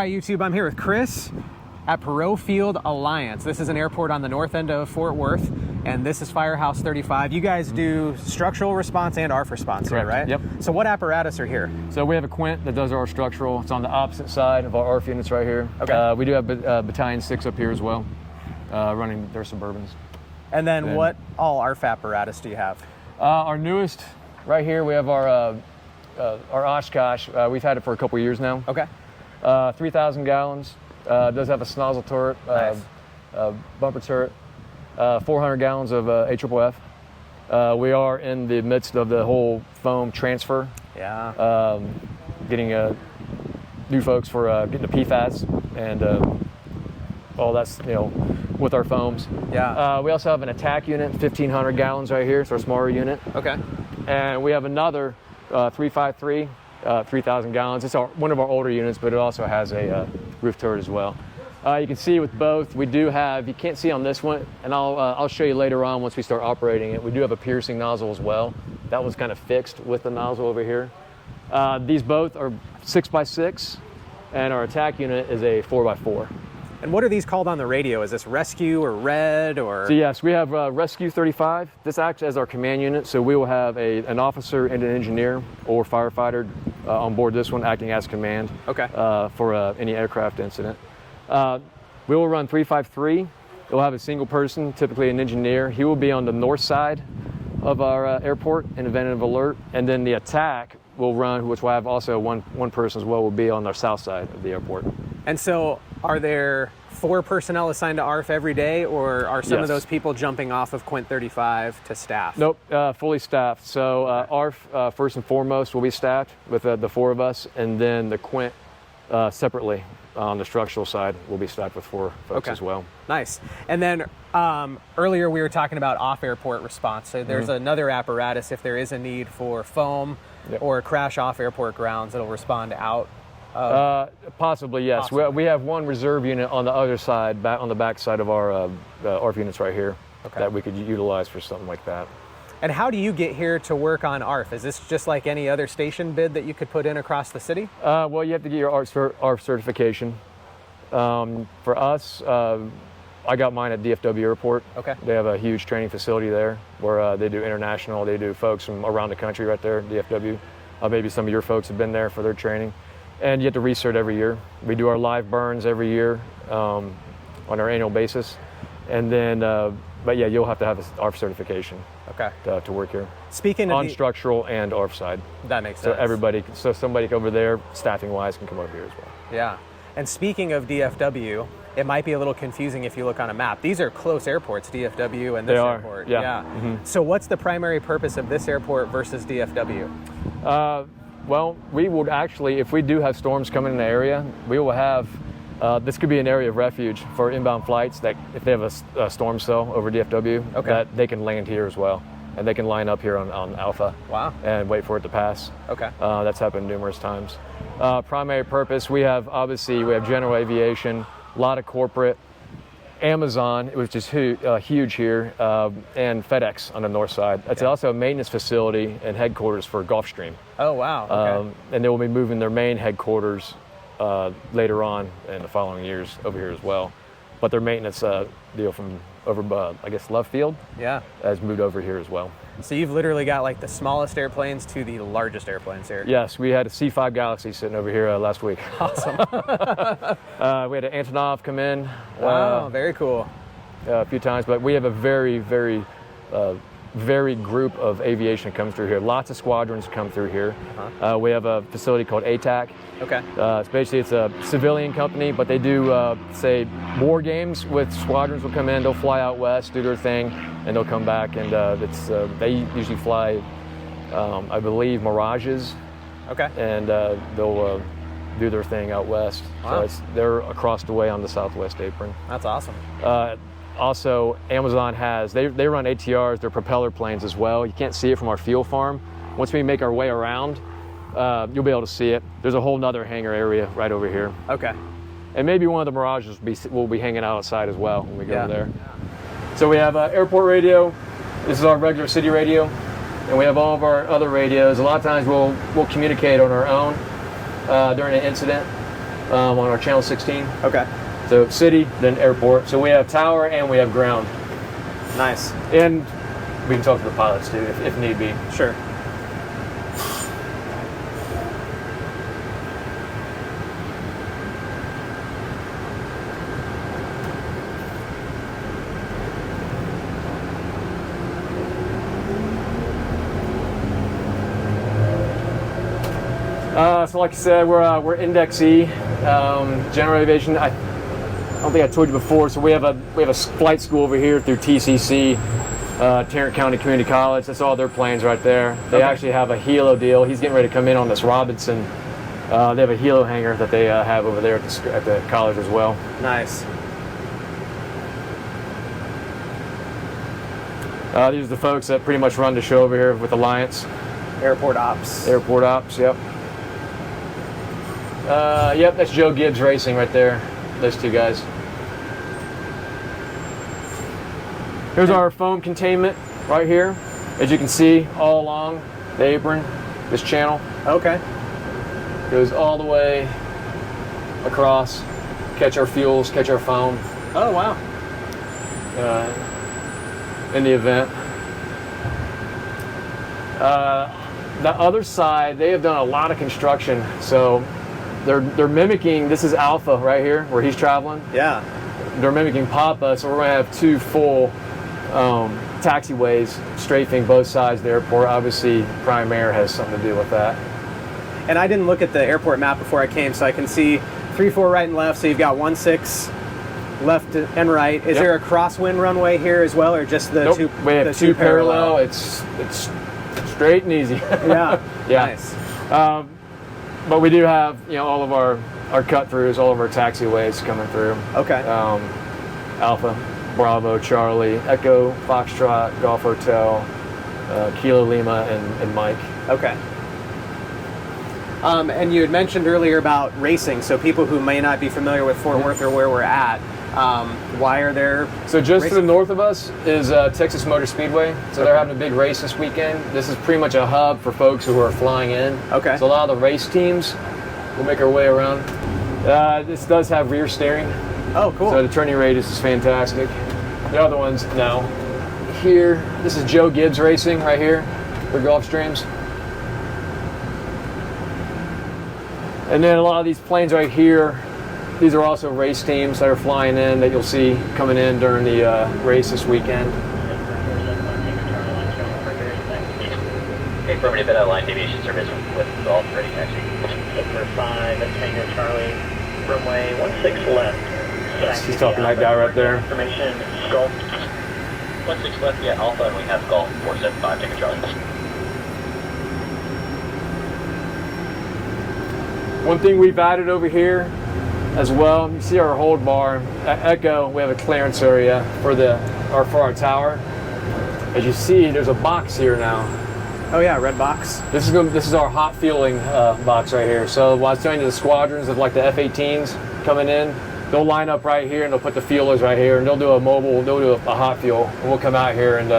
Hi YouTube, I'm here with Chris at Perot Field Alliance. This is an airport on the north end of Fort Worth, and this is Firehouse 35. You guys do structural response and ARFF response here, right? Yep. So what apparatus are here? So we have a Quint that does our structural. It's on the opposite side of our ARFF units right here. Okay. We do have Battalion 6 up here as well, running their Suburbans. And then what all ARFF apparatus do you have? Our newest, right here, we have our Oshkosh. We've had it for a couple years now. Okay. 3,000 gallons. Does have a Snozzle turret, Nice. bumper turret, 400 gallons of ARFF. We are in the midst of the whole foam transfer. Yeah. Getting new folks for getting the PFAS and all that's, with our foams. Yeah. We also have an attack unit, 1,500 gallons right here. It's our smaller unit. Okay. And we have another 353, 3,000 gallons. It's one of our older units, but it also has a roof turret as well. You can see with both, we do have, you can't see on this one, and I'll show you later on once we start operating it, we do have a piercing nozzle as well. That was kind of fixed with the nozzle over here. These both are 6x6, and our attack unit is a 4x4. And what are these called on the radio? Is this Rescue or Red or? So yes, we have Rescue 35. This acts as our command unit, so we will have an officer and an engineer or firefighter on board this one acting as command. Okay. For any aircraft incident. We will run 353. It will have a single person, typically an engineer. He will be on the north side of our airport in event of alert, and then the attack will run, which will have also one person as well, will be on the south side of the airport. And so are there 4 personnel assigned to ARFF every day, or are some of those people jumping off of Quint 35 to staff? Nope, fully staffed. So ARFF, first and foremost, will be staffed with the 4 of us, and then the Quint separately on the structural side will be staffed with 4 folks as well. Nice. And then earlier we were talking about off-airport response. So there's another apparatus if there is a need for foam or crash off airport grounds that'll respond out. Possibly, yes. Possibly. We have one reserve unit on the other side, on the back side of our ARFF units right here, that we could utilize for something like that. And how do you get here to work on ARFF? Is this just like any other station bid that you could put in across the city? Well, you have to get your ARFF certification. For us, I got mine at DFW Airport. Okay. They have a huge training facility there where they do international. They do folks from around the country right there, DFW. Maybe some of your folks have been there for their training. And you have to recert every year. We do our live burns every year on our annual basis. And then, but yeah, you'll have to have an ARFF certification to work here. Speaking of on structural and ARFF side. That makes sense. So somebody over there, staffing-wise, can come over here as well. Yeah. And speaking of DFW, it might be a little confusing if you look on a map. These are close airports, DFW and this airport. Yeah. Mm-hmm. So what's the primary purpose of this airport versus DFW? Well, we would actually, if we do have storms coming in the area, we will have, this could be an area of refuge for inbound flights that if they have a storm cell over DFW, that they can land here as well. And they can line up here on Alpha. Wow. And wait for it to pass. Okay. That's happened numerous times. Primary purpose, we have general aviation, a lot of corporate, Amazon, which is huge here, and FedEx on the north side. It's also a maintenance facility and headquarters for Gulfstream. Oh, wow. Okay. And they will be moving their main headquarters later on in the following years over here as well. But their maintenance deal from over, I guess, Love Field has moved over here as well. So you've literally got like the smallest airplanes to the largest airplanes here. Yes, we had a C5 Galaxy sitting over here last week. Awesome. We had an Antonov come in. Wow, very cool. A few times, but we have a very, very varied group of aviation that comes through here. Lots of squadrons come through here. We have a facility called ATAC. Okay. It's a civilian company, but they do, say, war games with squadrons will come in, they'll fly out west, do their thing, and they'll come back, and they usually fly, I believe, Mirages. Okay. And they'll do their thing out west. Wow. So they're across the way on the southwest apron. That's awesome. Also, Amazon they run ATRs, they're propeller planes as well. You can't see it from our field farm. Once we make our way around, you'll be able to see it. There's a whole nother hangar area right over here. Okay. And maybe one of the Mirages will be hanging outside as well when we go over there. So we have airport radio. This is our regular city radio. And we have all of our other radios. A lot of times we'll communicate on our own during an incident. on our channel 16. Okay. So city, then airport. So we have tower and we have ground. Nice. And we can talk to the pilots too, if need be. Sure. So like I said, we're Index E, general aviation. I don't think I told you before. So we have a flight school over here through TCC, Tarrant County Community College. That's all their planes right there. They actually have a helo deal. He's getting ready to come in on this Robinson. They have a helo hangar that they have over there at the college as well. Nice. These are the folks that pretty much run the show over here with Alliance. Airport ops. Airport ops, yep. Yep, that's Joe Gibbs Racing right there. Those two guys. Here's our foam containment right here. As you can see, all along the apron, this channel. Okay. Goes all the way across. Catch our fuels, catch our foam. Oh, wow. In the event. The other side, they have done a lot of construction. So they're mimicking, this is Alpha right here, where he's traveling. Yeah. They're mimicking Papa, so we're going to have two full taxiways strafing both sides of the airport. Obviously, Prime Air has something to do with that. And I didn't look at the airport map before I came, so I can see 3-4 right and left, so you've got 1-6 left and right. Is there a crosswind runway here as well, or just the two? We have two parallel. It's straight and easy. Yeah. Yeah. Nice. But we do have, all of our cut-throughs, all of our taxiways coming through. Okay. Alpha, Bravo, Charlie, Echo, Foxtrot, Golf Hotel, Kilo Lima, and Mike. Okay. And you had mentioned earlier about racing, so people who may not be familiar with Fort Worth or where we're at, why are there So just racing? to the north of us is Texas Motor Speedway. So they're having a big race this weekend. This is pretty much a hub for folks who are flying in. Okay. So a lot of the race teams will make our way around. This does have rear steering. Oh, cool. So the turning radius is fantastic. The other ones now. Here, this is Joe Gibbs Racing right here for Gulfstreams. And then a lot of these planes right here, these are also race teams that are flying in that you'll see coming in during the race this weekend. Affirmative, line aviation service with Golf ready taxi. Number 5, that's Tango Charlie, runway 16 left. He's talking to that guy right there. Information, Golf 16 left, yeah, Alpha, and we have Golf 475, Tango Charlie. One thing we've added over here as well, you see our hold bar. At Echo, we have a clearance area for our tower. As you see, there's a box here now. Oh yeah, red box. This is our hot fueling box right here. So while I was telling you the squadrons of like the F-18s coming in, they'll line up right here and they'll put the fuelers right here and they'll do a hot fuel. And we'll come out here and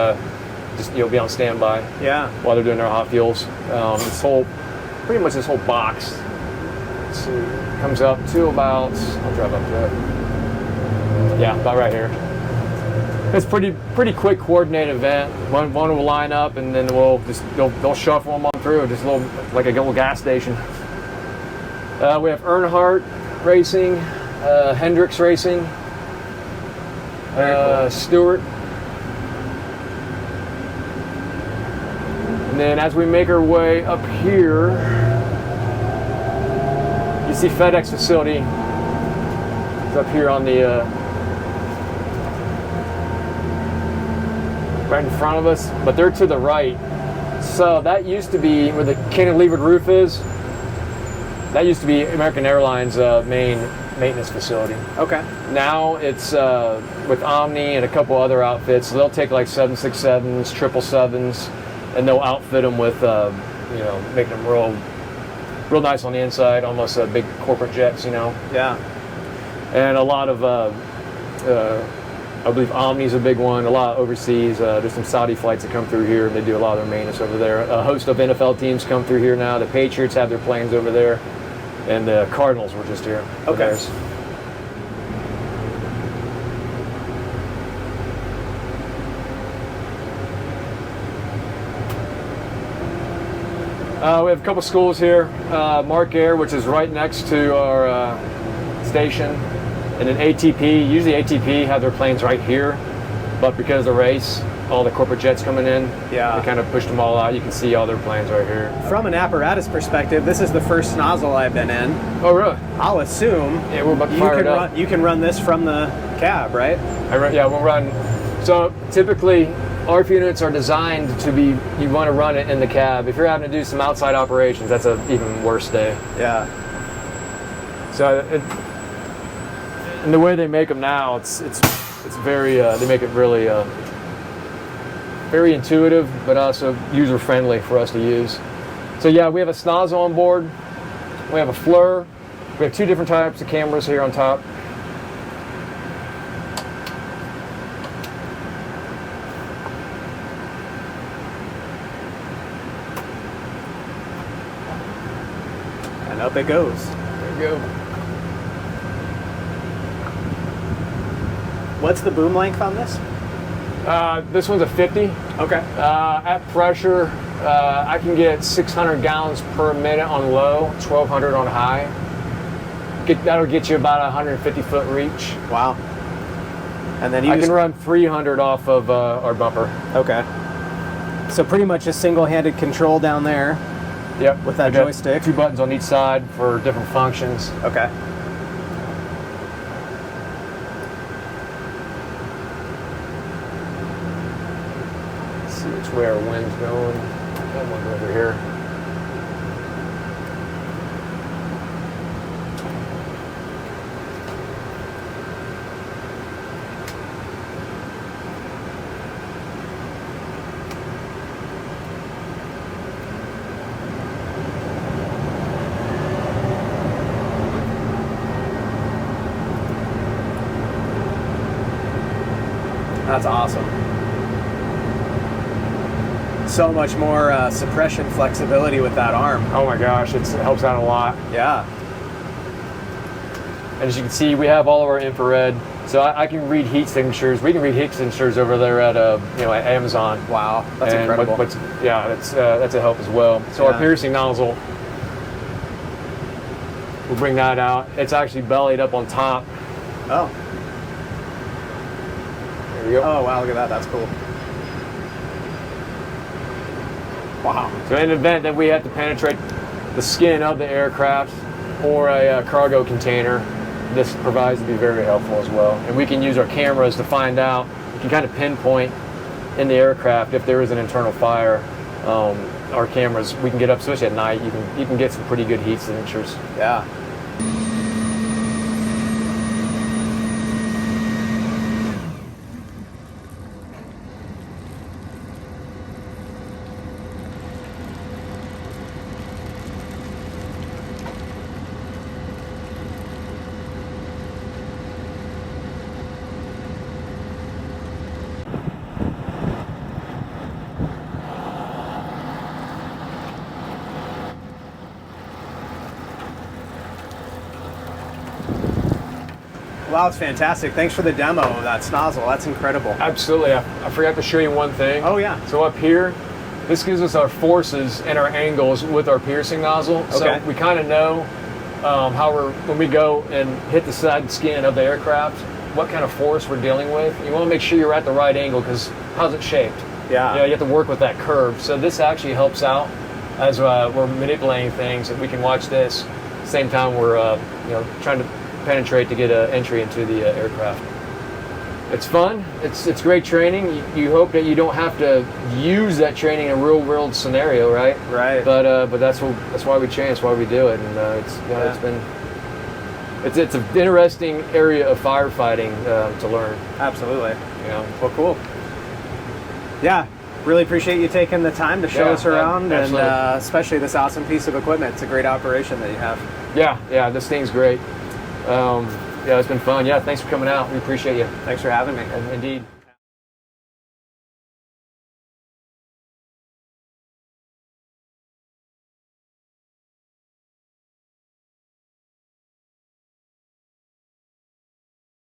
just be on standby. Yeah. While they're doing their hot fuels. Pretty much this whole box. Let's see, comes up to about, I'll drive up to it. Yeah, about right here. It's pretty quick coordinated event. One will line up and then they'll shuffle them on through, just like a little gas station. We have Earnhardt Racing, Hendricks Racing, Stewart. And then as we make our way up here, you see FedEx facility. It's up here on the right in front of us, but they're to the right. So that used to be where the cantilevered roof is. That used to be American Airlines' main maintenance facility. Okay. Now it's with Omni and a couple other outfits. So they'll take like 767s, 777s, and they'll outfit them with, making them real nice on the inside, almost big corporate jets, Yeah. And a lot of, I believe Omni's a big one, a lot overseas. There's some Saudi flights that come through here, and they do a lot of their maintenance over there. A host of NFL teams come through here now. The Patriots have their planes over there. and the Cardinals were just here. The Okay. Bears. We have a couple schools here. Mark Air, which is right next to our station, and then ATP. Usually ATP have their planes right here, but because of the race, all the corporate jets coming in, Yeah. they kind of pushed them all out. You can see all their planes right here. From an apparatus perspective, this is the first Snozzle I've been in. Oh, really? I'll assume Yeah, we're about to you fire can it up. run. You can run this from the cab, right? Yeah, we'll run. So typically, ARFF units are designed to be, you want to run it in the cab. If you're having to do some outside operations, that's an even worse day. Yeah. So, and the way they make them now, it's very, they make it really very intuitive, but also user friendly for us to use. So yeah, we have a Snozzle on board. We have a FLIR. We have two different types of cameras here on top. And up it goes. There you go. What's the boom length on this? This one's a 50. Okay. At pressure, I can get 600 gallons per minute on low, 1,200 on high. That'll get you about 150 foot reach. Wow. And then you I can run 300 off of our bumper. Okay. So pretty much a single-handed control down there. Yep. With that I got joystick. 2 buttons on each side for different functions. Okay. Let's see which way our wind's going. That one's over here. That's awesome. So much more suppression flexibility with that arm. Oh my gosh, it helps out a lot. Yeah. And as you can see, we have all of our infrared. So I can read heat signatures. We can read heat signatures over there at at Amazon. Wow, that's incredible. Yeah, that's a help as well. So our piercing nozzle, we'll bring that out. It's actually bellied up on top. Oh. There we go. Oh wow, look at that. That's cool. Wow. So in the event that we have to penetrate the skin of the aircraft or a cargo container, this provides to be very helpful as well. And we can use our cameras to find out, we can kind of pinpoint in the aircraft if there is an internal fire. Our cameras, we can get up, especially at night, you can get some pretty good heat signatures. Yeah. Wow, it's fantastic. Thanks for the demo of that Snozzle. That's incredible. Absolutely. I forgot to show you one thing. Oh, yeah. So up here, this gives us our forces and our angles with our piercing nozzle. Okay. So we kind of know when we go and hit the side skin of the aircraft, what kind of force we're dealing with. You want to make sure you're at the right angle because how's it shaped? Yeah. You have to work with that curve. So this actually helps out as we're manipulating things, and we can watch this. Same time we're trying to penetrate to get an entry into the aircraft. It's fun. It's great training. You hope that you don't have to use that training in a real world scenario, right? Right. But that's why we train. That's why we do it, and it's an interesting area of firefighting to learn. Absolutely. Yeah. Well, cool. Yeah. Really appreciate you taking the time to show us around, and especially this awesome piece of equipment. It's a great operation that you have. Yeah. This thing's great. It's been fun. Yeah, thanks for coming out. We appreciate you. Thanks for having me. Indeed.